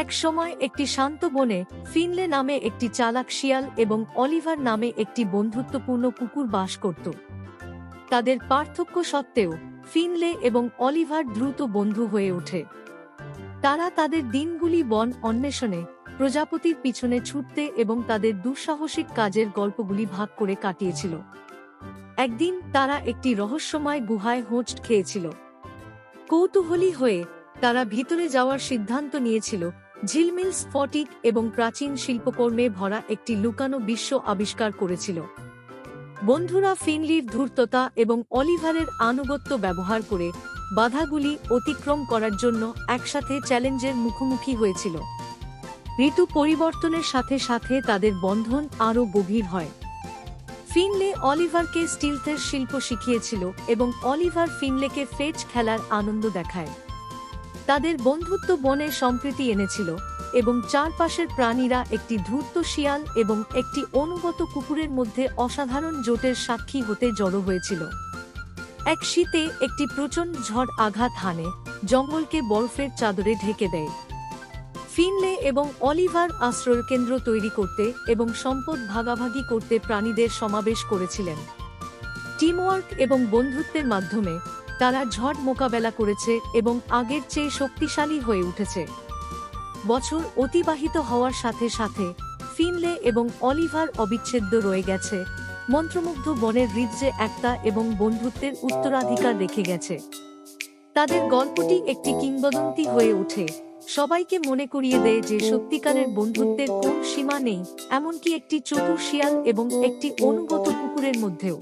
এক সময় একটি শান্ত বনে ফিনলে নামে একটি চালাক শিয়াল এবং অলিভার নামে একটি বন্ধুত্বপূর্ণ কুকুর বাস করত। তাদের পার্থক্য সত্ত্বেও ফিনলে এবং অলিভার দ্রুত বন্ধু হয়ে ওঠে। তারা তাদের দিনগুলি বন অন্বেষণে, প্রজাপতির পিছনে ছুটতে এবং তাদের দুঃসাহসিক কাজের গল্পগুলি ভাগ করে কাটিয়েছিল। একদিন তারা একটি রহস্যময় গুহায় হোঁচট খেয়েছিল। কৌতূহলী হয়ে তারা ভিতরে যাওয়ার সিদ্ধান্ত নিয়েছিল, ঝিলমিল স্ফটিক এবং প্রাচীন শিল্পকর্মে ভরা একটি লুকানো বিশ্ব আবিষ্কার করেছিল। বন্ধুরা ফিনলির ধূর্ততা এবং অলিভারের আনুগত্য ব্যবহার করে বাধাগুলি অতিক্রম করার জন্য একসাথে চ্যালেঞ্জের মুখোমুখি হয়েছিল। ঋতু পরিবর্তনের সাথে সাথে তাদের বন্ধন আরও গভীর হয়। ফিনলে অলিভারকে স্টিলথের শিল্প শিখিয়েছিল এবং অলিভার ফিনলেকে ফেচ খেলার আনন্দ দেখায়। তাদের বন্ধুত্ব বনে সম্প্রীতি এনেছিল এবং চারপাশের প্রাণীরা একটি ধূর্ত শিয়াল এবং একটি অনুগত কুকুরের মধ্যে অসাধারণ জোটের সাক্ষী হতে জড়ো হয়েছিল। এক শীতে একটি প্রচণ্ড ঝড় আঘাত হানে, জঙ্গলকে বরফের চাদরে ঢেকে দেয়। ফিনলে এবং অলিভার আশ্রয়কেন্দ্র তৈরি করতে এবং সম্পদ ভাগাভাগি করতে প্রাণীদের সমাবেশ করেছিলেন। টিমওয়ার্ক এবং বন্ধুত্বের মাধ্যমে তারা ঝড় মোকাবেলা করেছে এবং আগের চেয়ে শক্তিশালী হয়ে উঠেছে। বছর অতিবাহিত হওয়ার সাথে সাথে ফিনলে এবং অলিভার অবিচ্ছেদ্য রয়ে গেছে, মন্ত্রমুগ্ধ বনের হৃদয়ে একতা এবং বন্ধুত্বের উত্তরাধিকার রেখে গেছে। তাদের গল্পটি একটি কিংবদন্তি হয়ে ওঠে, সবাইকে মনে করিয়ে দেয় যে সত্যিকারের বন্ধুত্বের কোন সীমা নেই, এমনকি একটি চতুর শিয়াল এবং একটি অনুগত কুকুরের মধ্যেও।